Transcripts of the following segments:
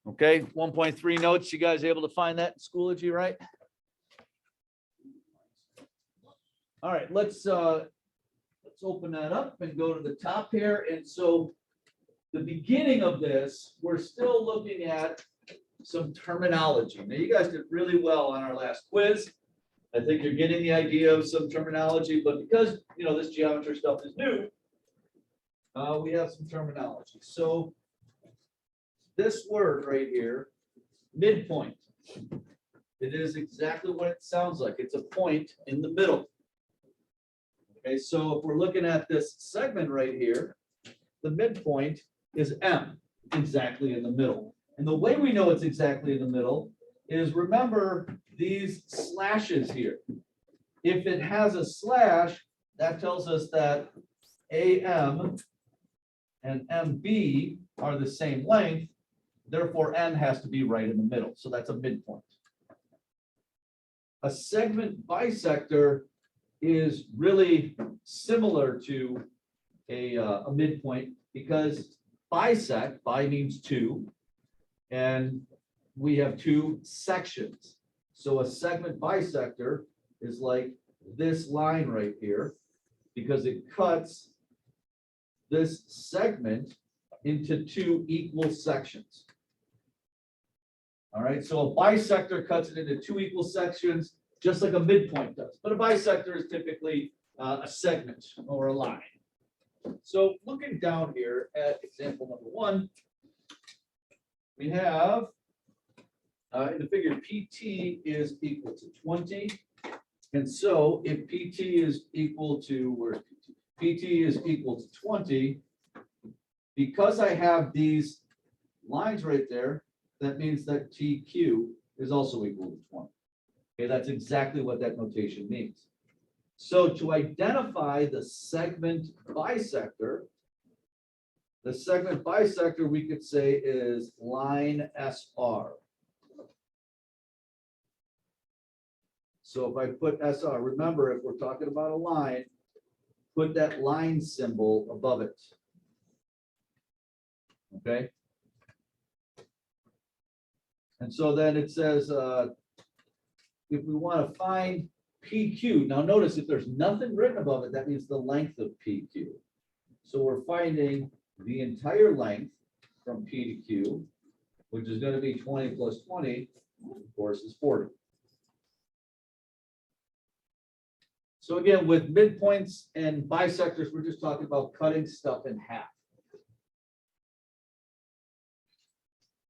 Okay, 1.3 notes. You guys able to find that in Schoology, right? All right, let's open that up and go to the top here. And so the beginning of this, we're still looking at some terminology. Now, you guys did really well on our last quiz. I think you're getting the idea of some terminology, but because, this geometry stuff is new, we have some terminology. So this word right here, midpoint, it is exactly what it sounds like. It's a point in the middle. Okay, so if we're looking at this segment right here, the midpoint is M, exactly in the middle. And the way we know it's exactly in the middle is, remember these slashes here. If it has a slash, that tells us that AM and MB are the same length, therefore N has to be right in the middle. So that's a midpoint. A segment bisector is really similar to a midpoint, because bisect, bi means two, and we have two sections. So a segment bisector is like this line right here, because it cuts this segment into two equal sections. All right, so a bisector cuts it into two equal sections, just like a midpoint does. But a bisector is typically a segment or a line. So looking down here at example number 1, we have in the figure PT is equal to 20. And so if PT is equal to, where's PT? PT is equal to 20, because I have these lines right there, that means that TQ is also equal to 20. Okay, that's exactly what that notation means. So to identify the segment bisector, we could say is line SR. So if I put SR, remember, if we're talking about a line, put that line symbol above it. Okay. And so then it says, if we want to find PQ, now notice if there's nothing written above it, that means the length of PQ. So we're finding the entire length from P to Q, which is going to be 20 plus 20, of course, is 40. So again, with midpoints and bisectors, we're just talking about cutting stuff in half.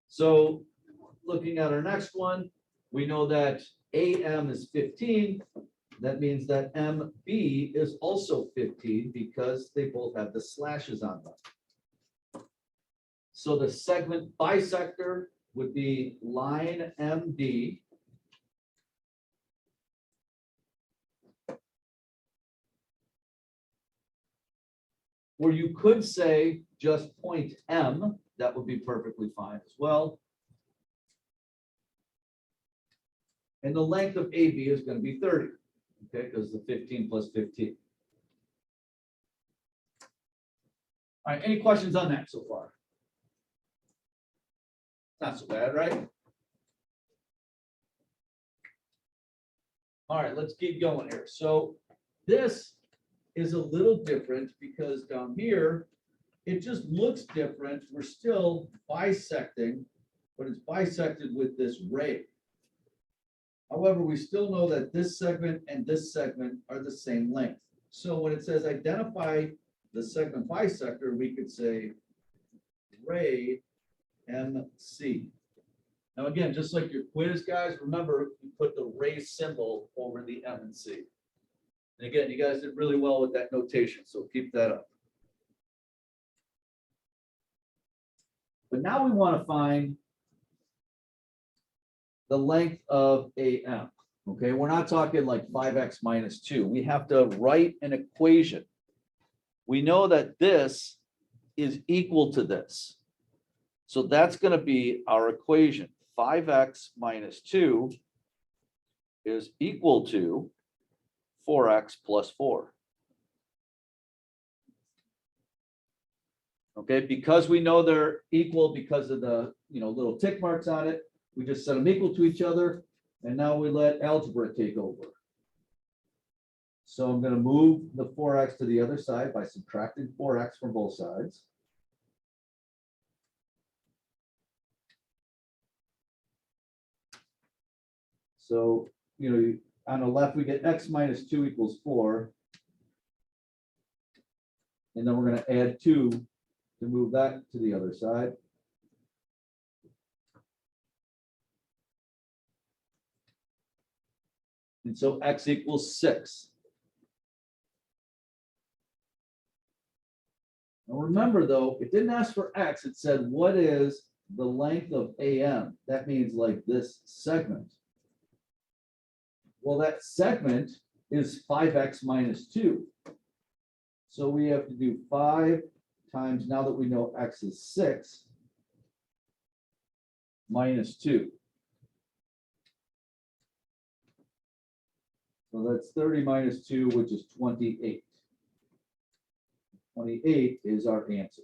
So looking at our next one, we know that AM is 15. That means that MB is also 15 because they both have the slashes on them. So the segment bisector would be line MB where you could say just point M, that would be perfectly fine as well. And the length of AB is going to be 30, okay, because the 15 plus 15. All right, any questions on that so far? Not so bad, right? All right, let's keep going here. So this is a little different because down here, it just looks different. We're still bisecting, but it's bisected with this ray. However, we still know that this segment and this segment are the same length. So when it says identify the segment bisector, we could say ray MC. Now again, just like your quiz, guys, remember you put the ray symbol over the M and C. And again, you guys did really well with that notation, so keep that up. But now we want to find the length of AM. Okay, we're not talking like 5x minus 2. We have to write an equation. We know that this is equal to this. So that's going to be our equation. 5x minus 2 is equal to 4x plus 4. Okay, because we know they're equal because of the little tick marks on it. We just set them equal to each other, and now we let algebra take over. So I'm going to move the 4x to the other side by subtracting 4x from both sides. So, on the left, we get x minus 2 equals 4. And then we're going to add 2 to move that to the other side. And so x equals 6. Now remember, though, it didn't ask for x. It said, what is the length of AM? That means like this segment. Well, that segment is 5x minus 2. So we have to do 5 times, now that we know x is 6, minus 2. So that's 30 minus 2, which is 28. 28 is our answer.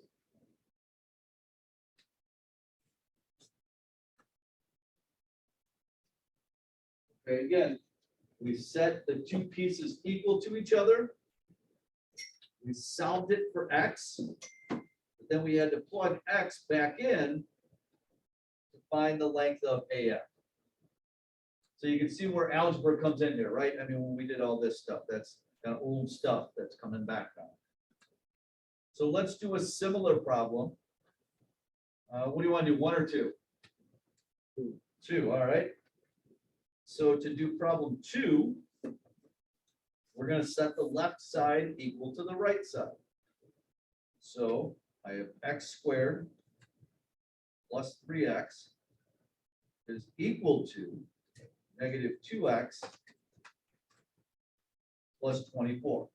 Okay, again, we set the two pieces equal to each other. We solved it for x, but then we had to plug x back in to find the length of AM. So you can see where algebra comes in here, right? I mean, when we did all this stuff, that's kind of old stuff that's coming back now. So let's do a similar problem. What do you want to do, 1 or 2? 2, all right. So to do problem 2, we're going to set the left side equal to the right side. So I have x squared plus 3x is equal to negative 2x plus 24.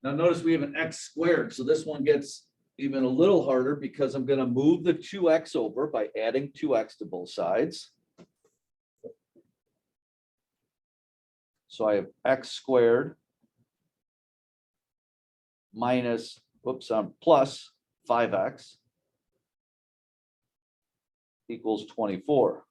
Now notice we have an x squared, so this one gets even a little harder because I'm going to move the 2x over by adding 2x to both sides. So I have x squared minus, plus 5x equals 24.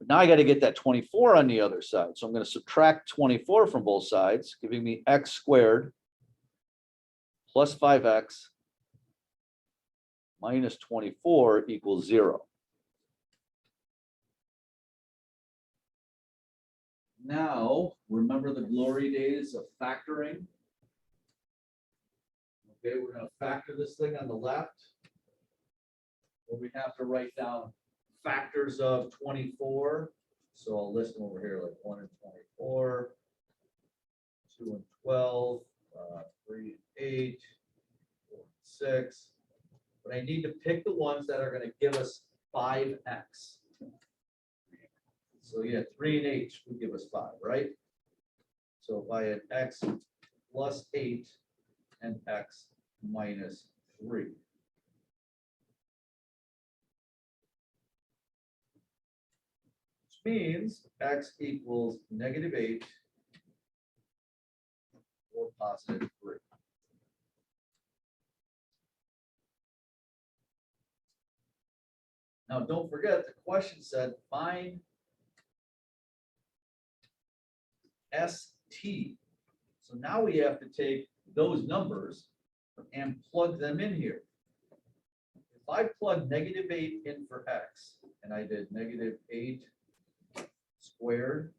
Now I got to get that 24 on the other side. So I'm going to subtract 24 from both sides, giving me x squared plus 5x minus 24 equals 0. Now, remember the glory days of factoring? Okay, we're going to factor this thing on the left. Where we have to write down factors of 24. So I'll list them over here, like 1 and 24, 2 and 12, 3 and 8, 4 and 6. But I need to pick the ones that are going to give us 5x. So yeah, 3 and 8 would give us 5, right? So if I had x plus 8 and x minus 3. Means x equals negative 8 or positive 3. Now, don't forget, the question said find ST. So now we have to take those numbers and plug them in here. If I plug negative 8 in for x, and I did negative 8 squared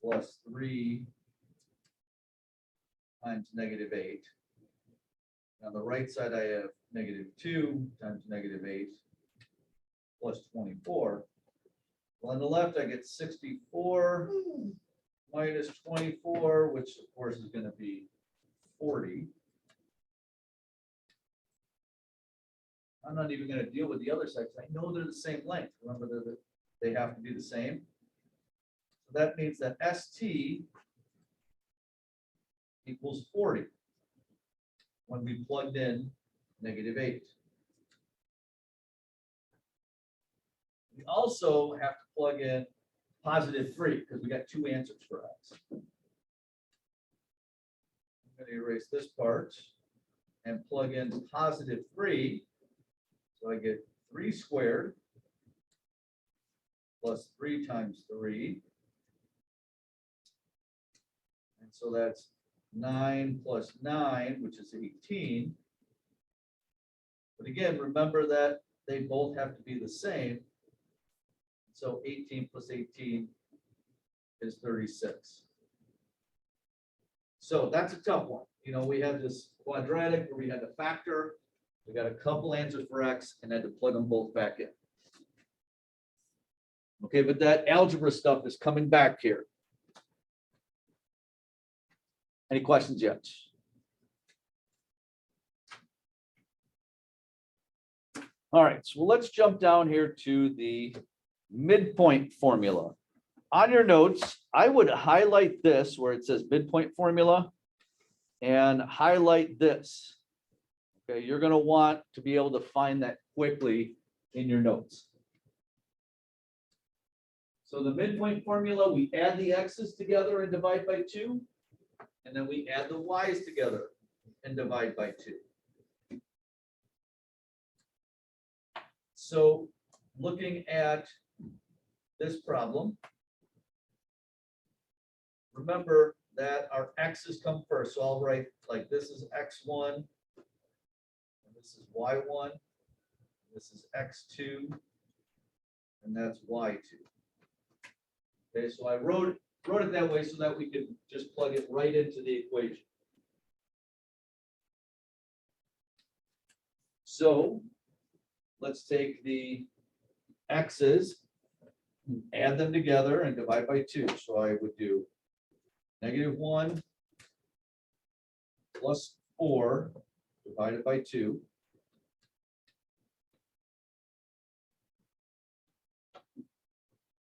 plus 3 times negative 8. On the right side, I have negative 2 times negative 8 plus 24. Well, on the left, I get 64 minus 24, which of course is going to be 40. I'm not even going to deal with the other side because I know they're the same length. Remember, they have to be the same. So that means that ST equals 40 when we plugged in negative 8. We also have to plug in positive 3 because we got 2 answers for x. going to erase this part and plug in +3. So I get 3 squared plus 3 times 3. And so that's 9 plus 9, which is 18. But again, remember that they both have to be the same. So 18 plus 18 is 36. So that's a tough one. You know, we had this quadratic where we had to factor. We got a couple answers for X and had to plug them both back in. Okay, but that algebra stuff is coming back here. Any questions yet? All right, so let's jump down here to the midpoint formula. On your notes, I would highlight this where it says midpoint formula and highlight this. Okay, you're going to want to be able to find that quickly in your notes. So the midpoint formula, we add the x's together and divide by 2. And then we add the y's together and divide by 2. So looking at this problem, remember that our x's come first. So I'll write like this is x1, and this is y1, this is x2, and that's y2. Okay, so I wrote it that way so that we could just plug it right into the equation. So let's take the x's, add them together and divide by 2. So I would do -1 plus 4 divided by 2.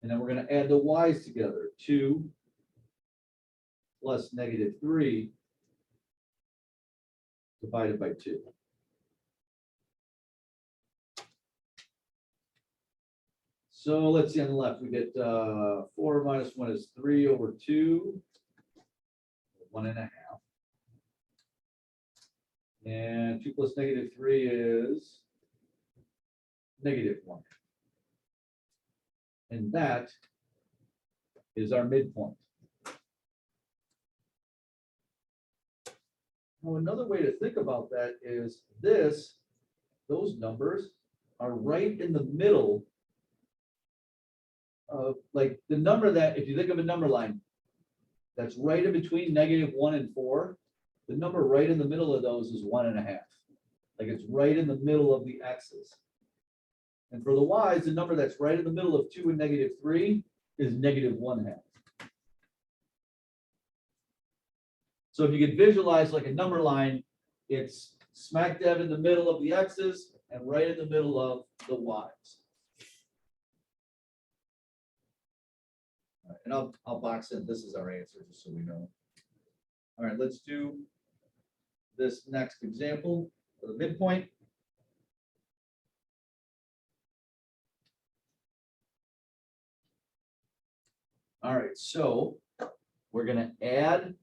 And then we're going to add the y's together. 2 plus -3 divided by 2. So let's see on the left, we get 4 minus 1 is 3 over 2, 1.5. And 2 plus -3 is -1. And that is our midpoint. Now, another way to think about that is those numbers are right in the middle of, like, the number that, if you think of a number line, that's right in between -1 and 4, the number right in the middle of those is 1.5. Like, it's right in the middle of the x's. And for the y's, the number that's right in the middle of 2 and -3 is -1/2. So if you could visualize like a number line, it's smack dab in the middle of the x's and right in the middle of the y's. All right, and I'll box in, this is our answer, just so we know. All right, let's do this next example for the midpoint. All right, so we're going to add,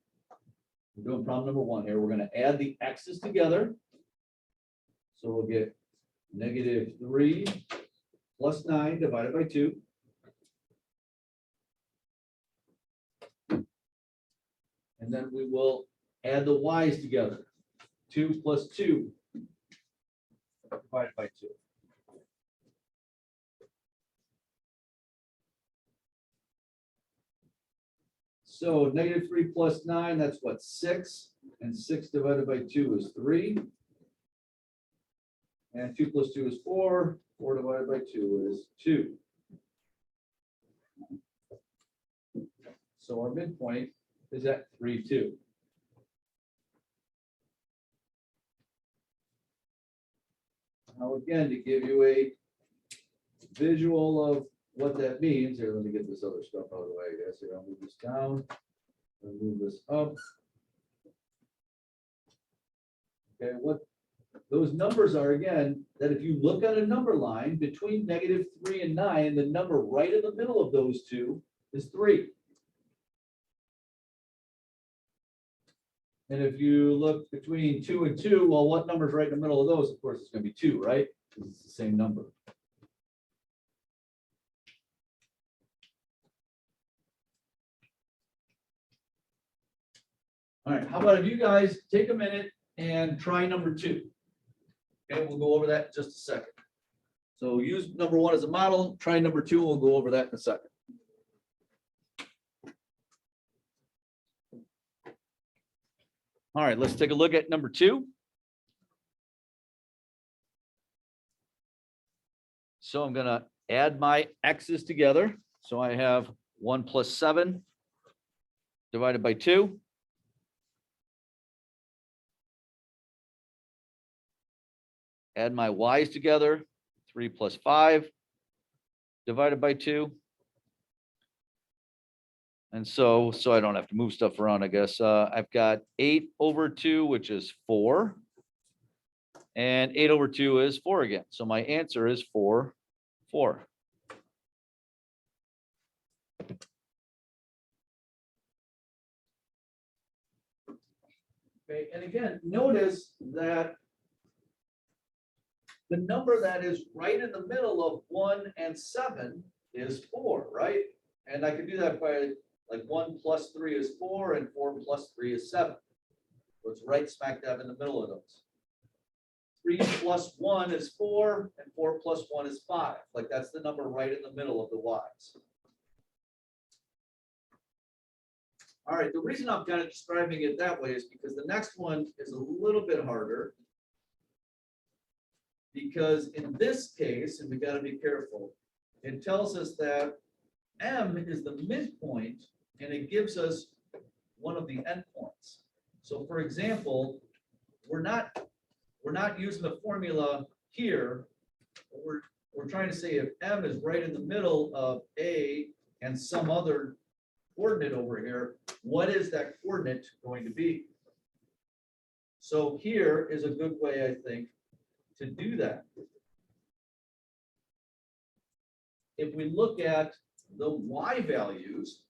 we're doing problem number 1 here. We're going to add the x's together. So we'll get -3 plus 9 divided by 2. And then we will add the y's together. 2 plus 2 divided by 2. So -3 plus 9, that's what, 6? And 6 divided by 2 is 3. And 2 plus 2 is 4. 4 divided by 2 is 2. So our midpoint is at 3, 2. Now again, to give you a visual of what that means, here, let me get this other stuff out of the way, I guess. Here, I'll move this down and move this up. Okay, what those numbers are, again, that if you look at a number line between -3 and 9, the number right in the middle of those two is 3. And if you look between 2 and 2, well, what number is right in the middle of those? Of course, it's going to be 2, right? Because it's the same number. All right, how about if you guys take a minute and try number 2? Okay, we'll go over that in just a second. So use number 1 as a model, try number 2, we'll go over that in a second. All right, let's take a look at number 2. So I'm gonna add my x's together. So I have 1 plus 7 divided by 2. Add my y's together, 3 plus 5 divided by 2. And so I don't have to move stuff around, I guess. I've got 8 over 2, which is 4. And 8 over 2 is 4 again. So my answer is 4, 4. Okay, and again, notice that the number that is right in the middle of 1 and 7 is 4, right? And I can do that by like 1 plus 3 is 4 and 4 plus 3 is 7. So it's right smack dab in the middle of those. 3 plus 1 is 4 and 4 plus 1 is 5. Like that's the number right in the middle of the y's. All right, the reason I'm kind of describing it that way is because the next one is a little bit harder. Because in this case, and we got to be careful, it tells us that M is the midpoint and it gives us one of the endpoints. So for example, we're not using the formula here. We're trying to say if M is right in the middle of A and some other coordinate over here, what is that coordinate going to be? So here is a good way, I think, to do that. If we look at the y values,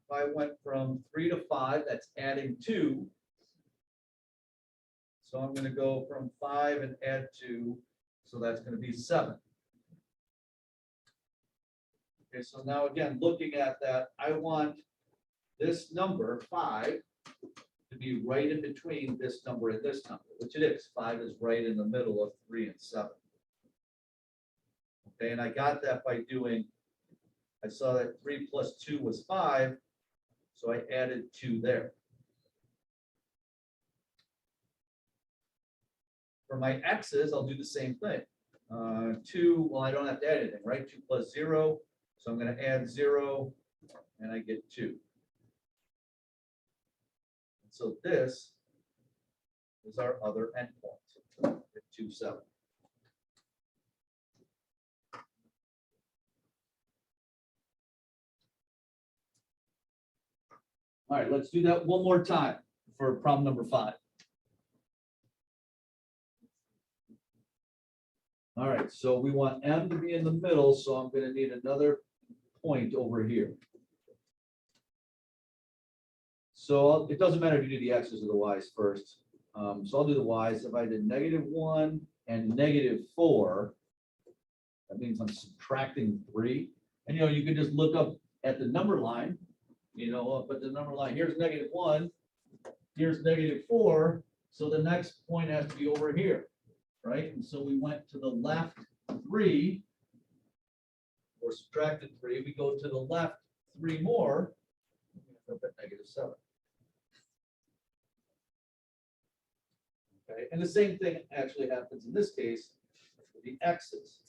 if I went from 3 to 5, that's adding 2. So I'm going to go from 5 and add 2, so that's going to be 7. Okay, so now again, looking at that, I want this number 5 to be right in between this number and this number, which it is. 5 is right in the middle of 3 and 7. Okay, and I got that by doing, I saw that 3 plus 2 was 5, so I added 2 there. For my x's, I'll do the same thing. 2, well, I don't have to add anything, right? 2 plus 0, so I'm going to add 0, and I get 2. So this is our other endpoint at 2, 7. All right, let's do that one more time for problem number 5. All right, so we want M to be in the middle, so I'm going to need another point over here. So it doesn't matter if you do the x's or the y's first. So I'll do the y's. If I did -1 and -4, that means I'm subtracting 3. And you can just look up at the number line, but the number line, here's -1, here's -4. So the next point has to be over here, right? And so we went to the left 3, or subtracted 3. We go to the left 3 more, up at -7. Okay, and the same thing actually happens in this case for the x's.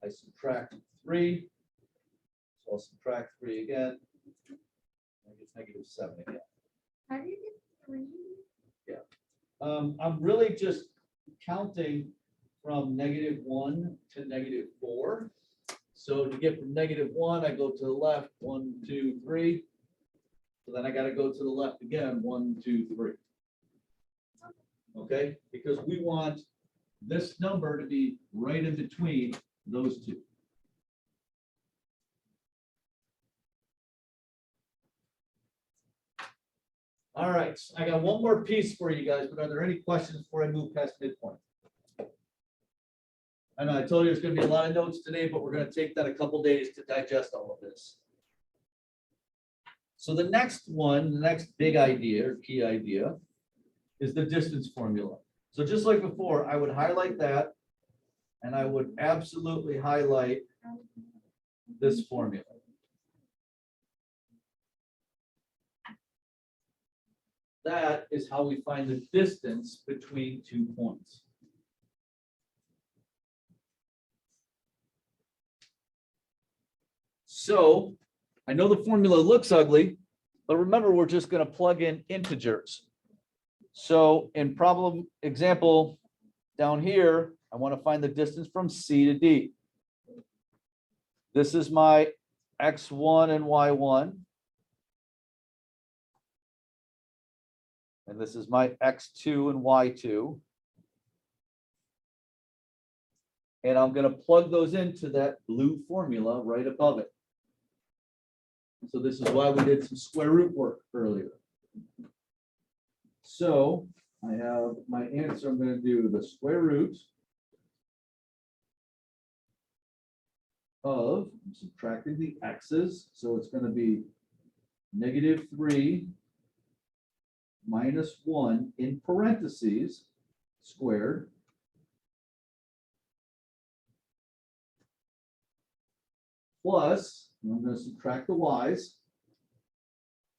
I subtract 3, so I'll subtract 3 again. I get -7 again. How do you get 3? Yeah. I'm really just counting from -1 to -4. So to get from -1, I go to the left, 1, 2, 3. So then I got to go to the left again, 1, 2, 3. Okay, because we want this number to be right in between those two. All right, I got one more piece for you guys, but are there any questions before I move past midpoint? I know I told you there's gonna be a lot of notes today, but we're gonna take that a couple days to digest all of this. So the next one, the next big idea or key idea is the distance formula. So just like before, I would highlight that and I would absolutely highlight this formula. That is how we find the distance between 2 points. So I know the formula looks ugly, but remember, we're just going to plug in integers. So in problem example down here, I want to find the distance from C to D. This is my X1 and Y1. And this is my X2 and Y2. And I'm going to plug those into that blue formula right above it. So this is why we did some square root work earlier. So I have my answer. I'm going to do the square root of, I'm subtracting the x's. So it's going to be -3 minus 1 in parentheses squared plus, and I'm going to subtract the y's.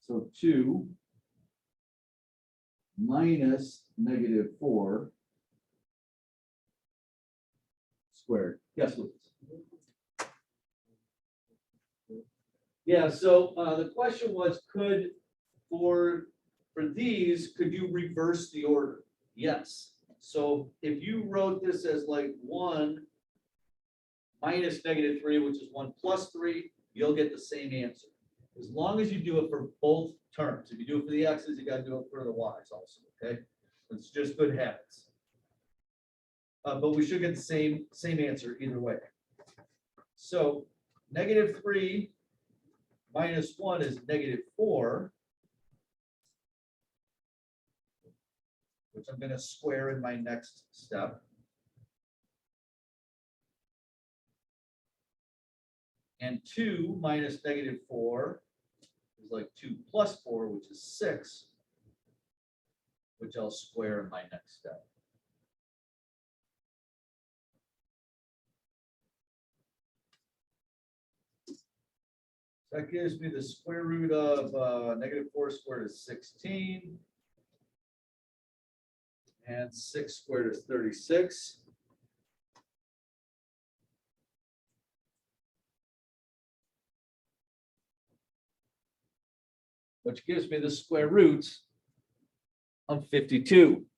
So 2 minus -4 squared. Yes, Lucas. Yeah, so the question was, for these, could you reverse the order? Yes. So if you wrote this as like 1 minus -3, which is 1 plus 3, you'll get the same answer. As long as you do it for both terms. If you do it for the x's, you got to do it for the y's also, okay? It's just good habits. But we should get the same answer either way. So -3 minus 1 is -4, which I'm going to square in my next step. And 2 minus -4 is like 2 plus 4, which is 6, which I'll square in my next step. That gives me the square root of -4 squared is 16. And 6 squared is 36. Which gives me the square roots of 52.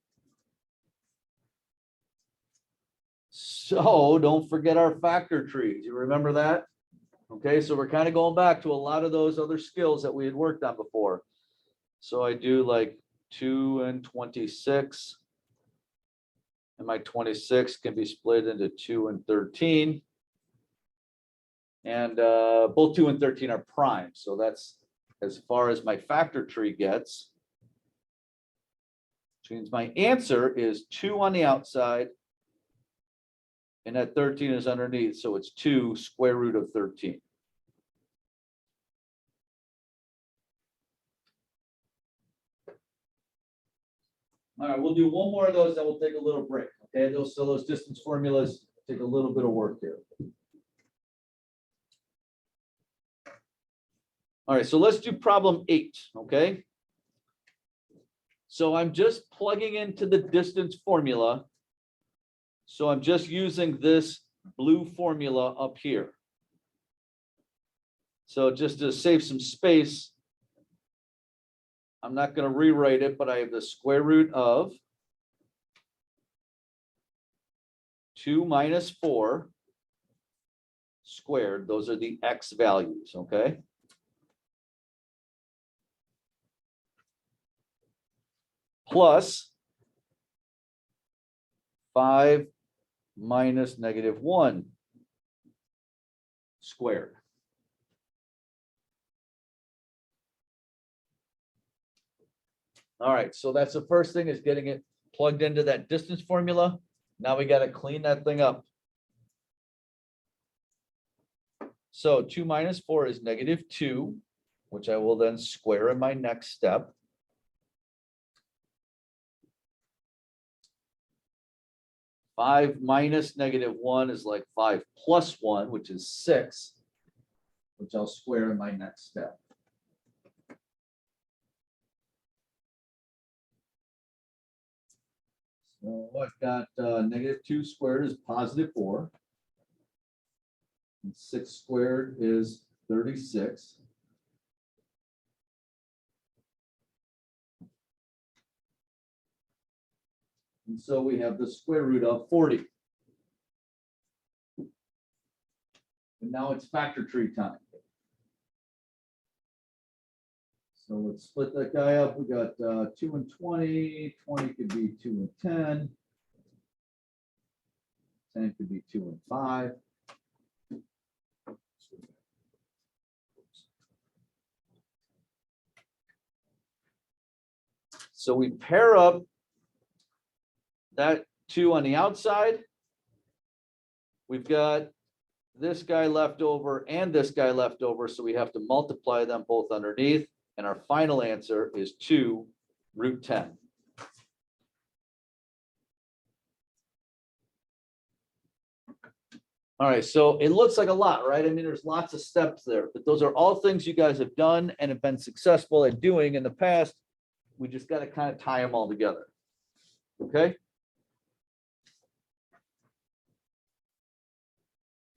So don't forget our factor trees. You remember that? Okay, so we're kind of going back to a lot of those other skills that we had worked on before. So I do like 2 and 26. And my 26 can be split into 2 and 13. And both 2 and 13 are prime. So that's as far as my factor tree gets. Which means my answer is 2 on the outside. And that 13 is underneath. So it's 2 square root of 13. All right, we'll do one more of those, then we'll take a little break. Okay, those distance formulas take a little bit of work here. All right, so let's do problem 8, okay? So I'm just plugging into the distance formula. So I'm just using this blue formula up here. So just to save some space, I'm not going to rewrite it, but I have the square root of 2 minus 4 squared. Those are the x values, okay? Plus 5 minus -1 squared. All right, so that's the first thing, is getting it plugged into that distance formula. Now we gotta clean that thing up. So 2 minus 4 is -2, which I will then square in my next step. Five minus -1 is like 5 plus 1, which is 6, which I'll square in my next step. So I've got -2 squared is +4. And 6 squared is 36. And so we have the square root of 40. And now it's factor tree time. So let's split that guy up. We got 2 and 20. 20 could be 2 and 10. 10 could be 2 and 5. So we pair up that 2 on the outside. We've got this guy left over and this guy left over, so we have to multiply them both underneath. And our final answer is 2 root 10. All right, so it looks like a lot, right? I mean, there's lots of steps there, but those are all things you guys have done and have been successful at doing in the past. We just got to kind of tie them all together. Okay?